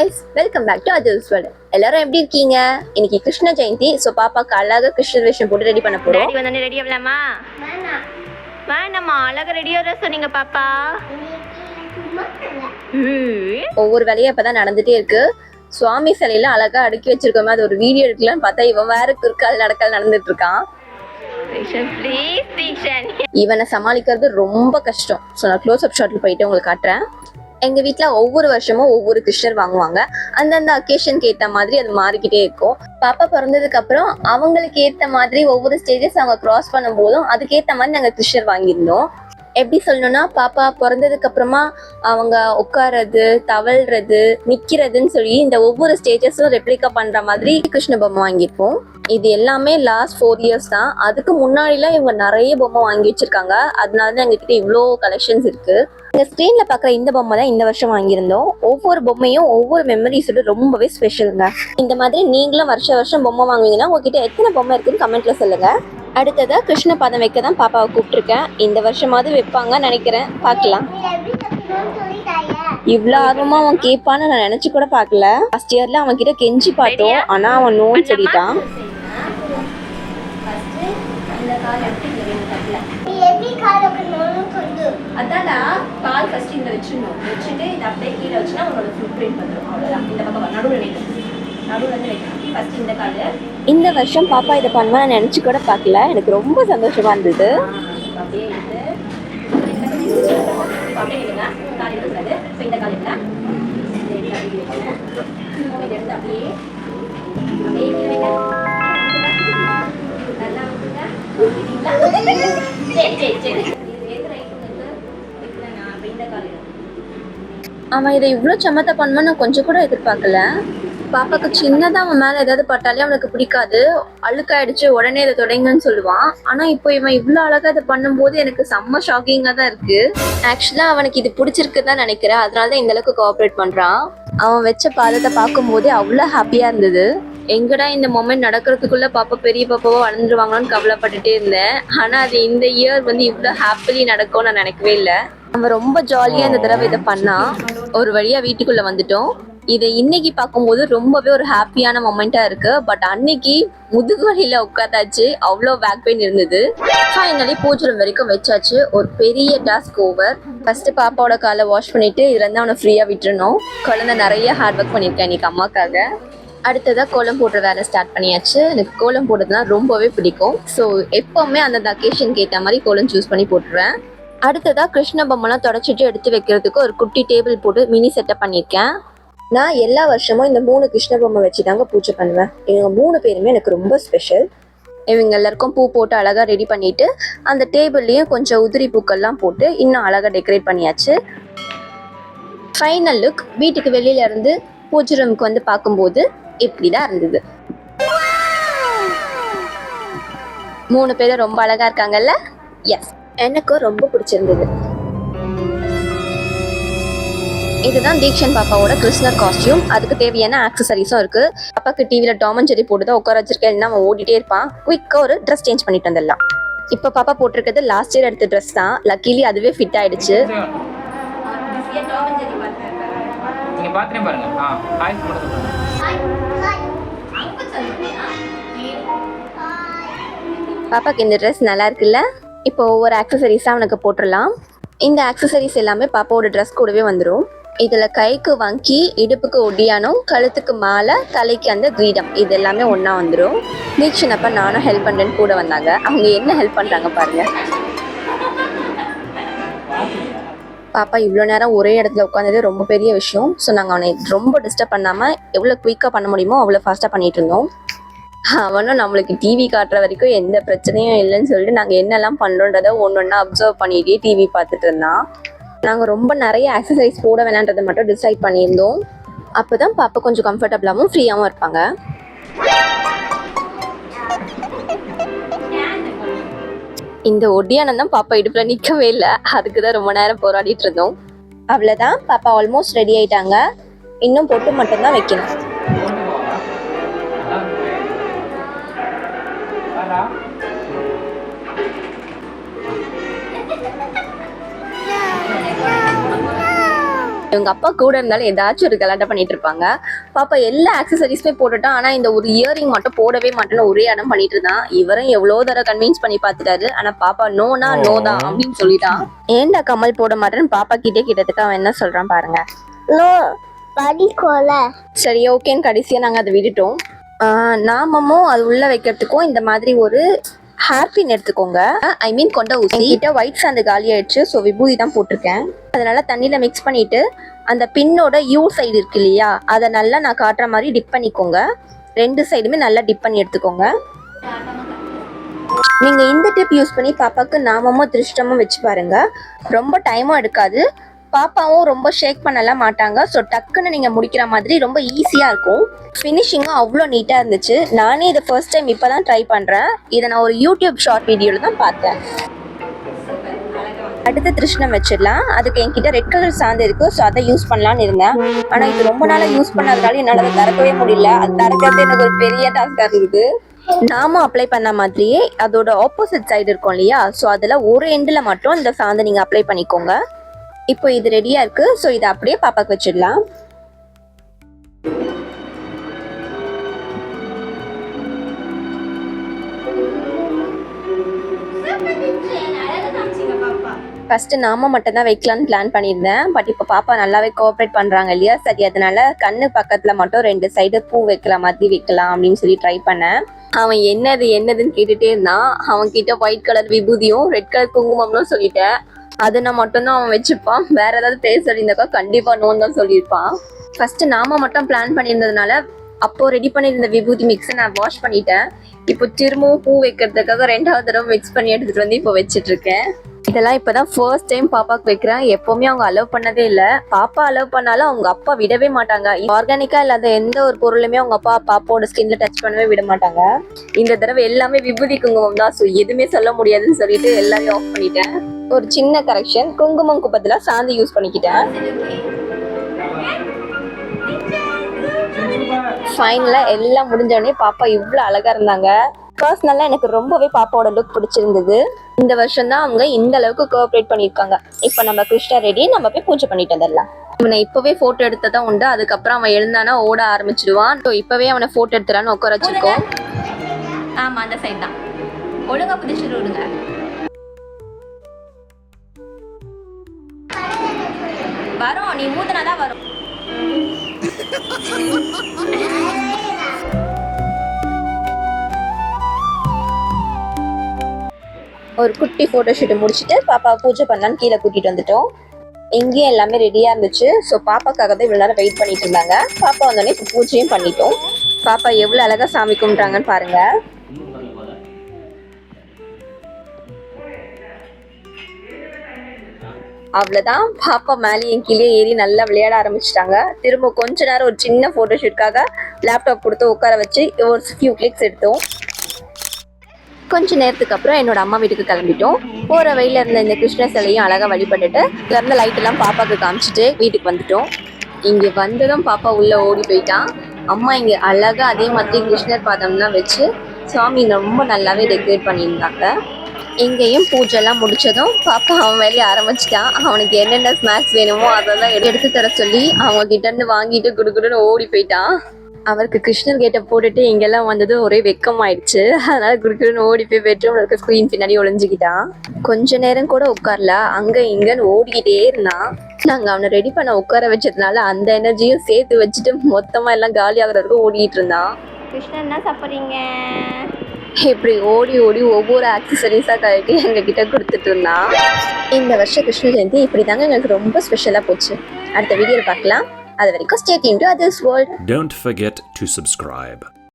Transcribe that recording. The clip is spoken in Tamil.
guys, welcome back to Adul's World. எல்லாரும் எப்படி இருக்கீங்க? இன்னைக்கு கிருஷ்ண ஜெயந்தி. சோ பாப்பாக்கு அழகா கிருஷ்ண வேஷம் போட்டு ரெடி பண்ண போறோம். ரெடி வந்தானே ரெடி ஆகலாமா? வேணாமா அழகா ரெடி ஆற சொன்னீங்க பாப்பா. ஒவ்வொரு வேலையும் இப்பதான் நடந்துட்டே இருக்கு. சுவாமி சிலையில அழகா அடுக்கி வச்சிருக்கோமே, அது ஒரு வீடியோ எடுக்கலாம்னு பார்த்தா இவன் வேற குறுக்கால் நடக்கால் நடந்துட்டு இருக்கான். இவனை சமாளிக்கிறது ரொம்ப கஷ்டம். ஸோ நான் க்ளோஸ் அப் ஷாட்ல போயிட்டு உங்களுக்கு காட்டுறேன். எங்க வீட்டுல ஒவ்வொரு வருஷமும் ஒவ்வொரு கிருஷ்ணர் வாங்குவாங்க. அந்தந்த அக்கேஷனுக்கு ஏத்த மாதிரி அது மாறிக்கிட்டே இருக்கும். பாப்பா பிறந்ததுக்கு அப்புறம் அவங்களுக்கு ஏத்த மாதிரி ஒவ்வொரு ஸ்டேஜஸ் அவங்க கிராஸ் பண்ணும் போதும் அதுக்கேத்த மாதிரி நாங்க கிருஷ்ணர் வாங்கியிருந்தோம். எப்படி சொல்லணும்னா, பாப்பா பிறந்ததுக்கு அப்புறமா அவங்க உட்கார்றது, தவழ்றது, நிக்கிறதுன்னு சொல்லி இந்த ஒவ்வொரு ஸ்டேஜஸும் ரெப்ளிகா பண்ற மாதிரி கிருஷ்ண பொம்மை வாங்கியிருப்போம். இது எல்லாமே லாஸ்ட் 4 years தான். அதுக்கு முன்னாடிலாம் இவங்க நிறைய பொம்மை வாங்கி வச்சிருக்காங்க. அதனாலதான் எங்ககிட்ட இவ்வளோ கலெக்ஷன்ஸ் இருக்கு. இந்த ஸ்க்ரீன்ல பாக்குற இந்த பொம்மை தான் இந்த வருஷம் வாங்கியிருந்தோம். ஒவ்வொரு பொம்மையும் ஒவ்வொரு மெமரிஸோட ரொம்பவே ஸ்பெஷலுங்க. இந்த மாதிரி நீங்களும் வருஷம் பொம்மை வாங்குவீங்கன்னா உங்ககிட்ட எத்தனை பொம்மை இருக்குன்னு கமெண்ட்ல சொல்லுங்க. அடுத்ததா கிருஷ்ண பாதம் வைக்க தான் பாப்பாவை கூப்பிட்டுருக்கேன். இந்த வருஷமாவது வைப்பாங்கன்னு நினைக்கிறேன், பார்க்கலாம். இவ்வளோ ஆர்வமா அவன் கேட்பான்னு நான் நினைச்சு கூட பார்க்கல. லாஸ்ட் இயர்ல அவன் கிட்ட கெஞ்சி பார்த்தோம், ஆனா அவன் நோன்னு சொல்லிட்டான். அதான்டா, கால் ஃபர்ஸ்ட் இங்க வெச்சிரணும். வெச்சிட்டு இத அப்படியே கீழ வச்சினா உன்னோட ஃபுட் பிரிண்ட் வந்துரும். அவ்வளவுதான். இந்த பக்கம் நடுவுல வந்து வைக்கணும். ஃபர்ஸ்ட் இந்த கால். இந்த வருஷம் பாப்பா இத பண்ணுவா நான் நினைச்சு கூட பார்க்கல. எனக்கு ரொம்ப சந்தோஷமா இருந்தது. அப்படியே இது அப்படியே நில்லுங்க. கால் எடுத்துறாது. சோ இந்த கால் எடுங்க. இத எடுத்து அப்படியே அப்படியே கீழ வைங்க. நல்லா வைங்க. சரி. அவன் இதை இவ்வளோ சமத்த பண்ணுவான்னு நான் கொஞ்சம் கூட எதிர்பார்க்கல. பாப்பாக்கு சின்னதாக அவன் மேலே ஏதாவது பட்டாலே அவனுக்கு பிடிக்காது, அழுக்காயிடுச்சு, உடனே இதை தொடங்குன்னு சொல்லுவான். ஆனால் இப்போ இவன் இவ்வளோ அழகாக இதை பண்ணும்போது எனக்கு செம்ம ஷாக்கிங்காக தான் இருக்கு. ஆக்சுவலாக அவனுக்கு இது பிடிச்சிருக்கு தான் நினைக்கிறேன். அதனால தான் இந்த அளவுக்கு கோஆப்ரேட் பண்ணுறான். அவன் வச்ச பாதத்தை பார்க்கும்போதே அவ்வளோ ஹாப்பியாக இருந்தது. எங்கடா இந்த மொமெண்ட் நடக்கிறதுக்குள்ள பாப்பா பெரிய பாப்பாவோ வளர்ந்துருவாங்களான்னு கவலைப்பட்டுட்டே இருந்தேன். ஆனால் அது இந்த இயர் வந்து இவ்வளோ ஹாப்பிலி நடக்கும்னு நான் நினைக்கவே இல்லை. அவன் ரொம்ப ஜாலியாக இந்த தடவை இதை பண்ணான். ஒரு வழியா வீட்டுக்குள்ள வந்துட்டோம். இதை இன்னைக்கு பார்க்கும்போது ரொம்பவே ஒரு ஹாப்பியான மொமெண்டா இருக்கு. பட் அன்னைக்கு முதுகு வலியில உட்காந்தாச்சு, அவ்வளோ பேக் பெயின் இருந்தது. ஃபைனலி பூஜை ரூம் வரைக்கும் வச்சாச்சு. ஒரு பெரிய டாஸ்க் ஓவர். ஃபர்ஸ்ட் பாப்பாவோட காலை வாஷ் பண்ணிட்டு இதுல இருந்து அவனை ஃப்ரீயா விட்டுறணும். குழந்தை நிறைய ஹார்ட் ஒர்க் பண்ணியிருக்கேன் இன்னைக்கு அம்மாக்காக. அடுத்ததாக கோலம் போடுற வேலை ஸ்டார்ட் பண்ணியாச்சு. எனக்கு கோலம் போடுறதுனா ரொம்பவே பிடிக்கும். ஸோ எப்பவுமே அந்தந்த அக்கேஷனுக்கு ஏற்ற மாதிரி கோலம் சூஸ் பண்ணி போட்டுருவேன். அடுத்ததாக கிருஷ்ண பொம்மைலாம் தொடச்சிட்டு எடுத்து வைக்கிறதுக்கு ஒரு குட்டி டேபிள் போட்டு மினி செட்டப் பண்ணியிருக்கேன். நான் எல்லா வருஷமும் இந்த 3 கிருஷ்ண பொம்மை வச்சு தாங்க பூஜை பண்ணுவேன். இவங்க 3 பேருமே எனக்கு ரொம்ப ஸ்பெஷல். இவங்க எல்லாருக்கும் பூ போட்டு அழகாக ரெடி பண்ணிட்டு அந்த டேபிள்லேயும் கொஞ்சம் உதிரி பூக்கள்லாம் போட்டு இன்னும் அழகாக டெக்கரேட் பண்ணியாச்சு. ஃபைனல் லுக் வீட்டுக்கு வெளியில இருந்து பூஜை ரூமுக்கு வந்து பார்க்கும்போது இப்படிதான் இருந்தது. 3 பேரும் ரொம்ப அழகா இருக்காங்கல்ல? எஸ், எனக்கும் ரொம்ப பிடிச்சிருந்தது. இதுதான் தீக்ஷன் பாப்பாவோட கிருஷ்ணர் காஸ்டியூம். அதுக்கு தேவையான ஆக்சசரிஸும் இருக்கு. பாப்பாக்கு டிவியில டாம் அண்ட் ஜெர்ரி போட்டு தான் உட்கார வச்சிருக்கேன். இல்லைன்னா அவன் ஓடிட்டே இருப்பான். குயிக்கா ஒரு ட்ரெஸ் சேஞ்ச் பண்ணிட்டு வந்துடலாம். இப்போ பாப்பா போட்டிருக்கிறது லாஸ்ட் இயர் எடுத்த ட்ரெஸ் தான். லக்கிலி அதுவே ஃபிட் ஆயிடுச்சு. பாப்பாக்கு இந்த ட்ரெஸ் நல்லா இருக்குல்ல? இப்போ ஒவ்வொரு ஆக்சசரிஸாக அவனுக்கு போட்டுடலாம். இந்த ஆக்சசரிஸ் எல்லாமே பாப்பாவோட ட்ரெஸ் கூடவே வந்துடும். இதில் கைக்கு வங்கி, இடுப்புக்கு ஒடியானம், கழுத்துக்கு மாலை, தலைக்கு அந்த கிரீடம், இது எல்லாமே ஒன்றா வந்துடும். தீக்ஷன் அப்போ நானும் ஹெல்ப் பண்ணுறேன்னு கூட வந்தாங்க. அவங்க என்ன ஹெல்ப் பண்ணுறாங்க பாருங்க. பாப்பா இவ்வளோ நேரம் ஒரே இடத்துல உட்காந்தது ரொம்ப பெரிய விஷயம். ஸோ நாங்கள் அவனை ரொம்ப டிஸ்டர்ப் பண்ணாமல் எவ்வளோ குயிக்காக பண்ண முடியுமோ அவ்வளோ ஃபாஸ்ட்டாக பண்ணிட்டு இருந்தோம். அவனும் நம்மளுக்கு டிவி காட்டுற வரைக்கும் எந்த பிரச்சனையும் இல்லைன்னு சொல்லிட்டு நாங்கள் என்னெல்லாம் பண்ணுறோன்றதை ஒன்றா அப்சர்வ் பண்ணிகிட்டே டிவி பார்த்துட்டு இருந்தான். நாங்கள் ரொம்ப நிறைய எக்ஸசைஸ் போட வேணான்றதை மட்டும் டிசைட் பண்ணியிருந்தோம். அப்போ தான் பாப்பா கொஞ்சம் கம்ஃபர்டபுளாகவும் ஃப்ரீயாகவும் இருப்பாங்க. இந்த ஒடியானம் தான் பாப்பா இடுப்பில் நிற்கவே இல்லை. அதுக்கு தான் ரொம்ப நேரம் போராடிட்டு இருந்தோம். அவ்வளோதான், பாப்பா ஆல்மோஸ்ட் ரெடி ஆயிட்டாங்க. இன்னும் பொட்டு மட்டும்தான் வைக்கணும். இவங்க அப்பா கூட இருந்தாலும் ஏதாச்சும் ஒரு கலாட்டா பண்ணிட்டு இருப்பாங்க. பாப்பா எல்லா ஆக்சசரிஸுமே போட்டுட்டான், ஆனா இந்த ஒரு இயரிங் மட்டும் போடவே மாட்டேன்னு ஒரே இடம் பண்ணிட்டு இருந்தான். இவரும் எவ்வளவு தடவை கன்வின்ஸ் பண்ணி பார்த்துட்டாரு, ஆனா பாப்பா நோனா நோதான் அப்படின்னு சொல்லிட்டான். ஏன்டா கமல் போட மாட்டேன்னு பாப்பா கிட்டே கிட்டத்துக்கு அவன் என்ன சொல்றான் பாருங்க. நோ படிக்கோல. சரி ஓகேன்னு கடைசியா நாங்க அதை விட்டுட்டோம். நாமமும் அது உள்ள வைக்கிறதுக்கும் இந்த மாதிரி ஒரு ஹேர் பின் எடுத்துக்கோங்க. ஐ மீன் கொண்ட ஊசி. கிட்ட ஒயிட் சாந்து காலி ஆயிடுச்சு, ஸோ விபூதி தான் போட்டிருக்கேன். அதனால தண்ணியில மிக்ஸ் பண்ணிட்டு அந்த பின்னோட யூ சைடு இருக்கு இல்லையா, அதை நல்லா நான் காட்டுற மாதிரி டிப் பண்ணிக்கோங்க. 2 சைடுமே நல்லா டிப் பண்ணி எடுத்துக்கோங்க. நீங்க இந்த டிப் யூஸ் பண்ணி பாப்பாக்கு நாமமும் திருஷ்டமும் வச்சு பாருங்க. ரொம்ப டைமும் எடுக்காது, பாப்பாவும் ரொம்ப ஷேக் பண்ணலாம் மாட்டாங்க. ஸோ டக்குன்னு நீங்கள் முடிக்கிற மாதிரி ரொம்ப ஈஸியாக இருக்கும். ஃபினிஷிங்கும் அவ்வளோ நீட்டாக இருந்துச்சு. நானே இதை ஃபர்ஸ்ட் டைம் இப்போ தான் ட்ரை பண்ணுறேன். இதை நான் ஒரு யூடியூப் ஷார்ட் வீடியோவில் தான் பார்த்தேன். அடுத்து திருஷ்ணம் வச்சிடலாம். அதுக்கு என்கிட்ட ரெட் கலர் சாந்து இருக்கு, ஸோ அதை யூஸ் பண்ணலான்னு இருந்தேன். ஆனால் இது ரொம்ப நாளாக யூஸ் பண்ணதுனால என்னால் அதை திறக்கவே முடியல. அது திறக்கிறது எனக்கு ஒரு பெரிய டாஸ்காக இருந்தது. நாம அப்ளை பண்ண மாதிரியே அதோட ஆப்போசிட் சைடு இருக்கும் இல்லையா, ஸோ அதில் ஒரு எண்டில் மட்டும் இந்த சாந்தை நீங்கள் அப்ளை பண்ணிக்கோங்க. இப்போ இது ரெடியா இருக்கு, ஸோ இதை அப்படியே பாப்பாக்கு வச்சிடலாம். ஃபர்ஸ்ட் நாம மட்டும் தான் வைக்கலான்னு பிளான் பண்ணியிருந்தேன். பட் இப்போ பாப்பா நல்லாவே கோஆப்ரேட் பண்றாங்க இல்லையா, சரி அதனால கண்ணு பக்கத்துல மட்டும் 2 சைடு பூ வைக்கிற மாதிரி வைக்கலாம் அப்படின்னு சொல்லி ட்ரை பண்ணேன். அவன் என்னதுன்னு கேட்டுட்டே இருந்தான். அவன் கிட்ட ஒயிட் கலர் விபூதியும் ரெட் கலர் குங்குமம்னு சொல்லிட்டேன். அது நான் மட்டும்தான் அவன் வச்சுப்பான். வேற ஏதாவது பேர் சொல்லியிருந்தாக்கா கண்டிப்பா நோன்னு தான் சொல்லியிருப்பான். ஃபர்ஸ்ட் நாம மட்டும் பிளான் பண்ணியிருந்ததுனால அப்போ ரெடி பண்ணியிருந்த விபூதி மிக்ஸை நான் வாஷ் பண்ணிட்டேன். இப்போ திரும்பவும் பூ வைக்கிறதுக்காக 2வது தடவை மிக்ஸ் பண்ணி எடுத்துட்டு வந்து இப்போ வச்சிட்டு இருக்கேன். இதெல்லாம் இப்பதான் ஃபர்ஸ்ட் டைம் பாப்பாக்கு வைக்கிறேன். எப்பவுமே அவங்க அலோவ் பண்ணதே இல்லை. பாப்பா அலோவ் பண்ணாலும் அவங்க அப்பா விடவே மாட்டாங்க. ஆர்கானிக்கா இல்லாத எந்த ஒரு பொருளுமே அவங்க அப்பா பாப்பாவோட ஸ்கின்ல டச் பண்ணவே விட மாட்டாங்க. இந்த தடவை எல்லாமே விபூதி குங்குமம் தான், ஸோ எதுவுமே சொல்ல முடியாதுன்னு சொல்லிட்டு எல்லாரையும் ஆஃப் பண்ணிட்டேன். ஒரு சின்ன கரெக்ஷன், குங்குமம்க்கு பதிலா சாந்து யூஸ் பண்ணிக்கிட்டேன். ஃபைனலா எல்லாம் முடிஞ்சோடனே பாப்பா இவ்வளோ அழகா இருந்தாங்க. பர்சனலா எனக்கு ரொம்பவே பாப்பாவோட லுக் பிடிச்சிருந்தது. இந்த வருஷம் தான் அவங்க இந்த அளவுக்கு கோஆப்ரேட் பண்ணியிருக்காங்க. இப்போ நம்ம கிருஷ்ணா ரெடி, நம்ம போய் பூஜை பண்ணிட்டு வந்துடலாம். இவனை இப்பவே போட்டோ எடுத்ததான் உண்டு. அதுக்கப்புறம் அவன் எழுந்தானா ஓட ஆரம்பிச்சிடுவான். ஸோ இப்பவே அவனை போட்டோ எடுத்துறான்னு உட்கார வச்சிருக்கோம். ஆமா அந்த சைட் தான். ஒழுங்கா புதிச்சுட்டு விடுங்க. வரும், நீ ஊத்துனாதான் வரும். ஒரு குட்டி போட்டோ ஷூட்டை முடிச்சுட்டு பாப்பா பூஜை பண்ணலான்னு கீழே கூட்டிட்டு வந்துட்டோம். இங்கேயும் எல்லாமே ரெடியா இருந்துச்சு. ஸோ பாப்பாக்காக தான் இவ்வளவு நேரம் வெயிட் பண்ணிட்டு இருந்தாங்க. பாப்பா வந்தோடனே இப்போ பூஜையும் பண்ணிட்டோம். பாப்பா எவ்வளவு அழகா சாமி கும்பிட்டாங்கன்னு பாருங்க. அவ்வளவுதான், பாப்பா மேலேயும் கீழே ஏறி நல்லா விளையாட ஆரம்பிச்சிட்டாங்க. திரும்ப கொஞ்ச நேரம் ஒரு சின்ன போட்டோ ஷூட்காக லேப்டாப் கொடுத்து உட்கார வச்சு ஒரு ஃபியூ கிளிக்ஸ் எடுத்தோம். கொஞ்ச நேரத்துக்கு அப்புறம் என்னோட அம்மா வீட்டுக்கு கிளம்பிட்டோம். போற வழியில இருந்த இந்த கிருஷ்ண சிலையும் அழகா வழிபட்டுட்டு இருந்த லைட் எல்லாம் பாப்பாக்கு காமிச்சிட்டு வீட்டுக்கு வந்துட்டோம். இங்க வந்ததும் பாப்பா உள்ள ஓடி போயிட்டான். அம்மா இங்க அழகா அதே மாதிரி கிருஷ்ணர் பாதம்லாம் வச்சு சாமி ரொம்ப நல்லாவே டெக்கரேட் பண்ணியிருந்தாங்க. இங்கேயும் பூஜை எல்லாம் முடிச்சதும் பாப்பா அவன் வேலையை ஆரம்பிச்சிட்டான். அவனுக்கு என்னென்ன ஸ்நாக்ஸ் வேணுமோ அதெல்லாம் எடுத்து தர சொல்லி அவங்க கிட்ட இருந்து வாங்கிட்டு குடுகுடுன்னு ஓடி போயிட்டான். அவருக்கு கிருஷ்ணர் கேட்ட போட்டுட்டு இங்கெல்லாம் வந்தது ஒரே வெக்கம் ஆயிடுச்சு. அதனால குடுக்குன்னு ஓடி போய் பெட்ரூம்ல இருக்க ஸ்கிரீன் பின்னாடி ஒளிஞ்சுக்கிட்டான். கொஞ்ச நேரம் கூட உட்கார்ல, அங்க இங்கன்னு ஓடிக்கிட்டே இருந்தான். நாங்க அவனை ரெடி பண்ண உட்கார வச்சதுனால அந்த எனர்ஜியும் சேர்த்து வச்சுட்டு மொத்தமா எல்லாம் காலி ஆகுறதுக்கும் ஓடிட்டு இருந்தான். கிருஷ்ணன் என்ன சாப்பிட்றீங்க? இப்படி ஓடி ஓடி ஒவ்வொரு ஆக்சசரிஸா கழட்டி எங்க கிட்ட கொடுத்துட்டு இருந்தான். இந்த வருஷம் கிருஷ்ண ஜெயந்தி இப்படி தாங்க எங்களுக்கு ரொம்ப ஸ்பெஷலா போச்சு. அடுத்த வீடியோல பார்க்கலாம். அது வரைக்கும் stay tuned to Others World. Don't forget to subscribe.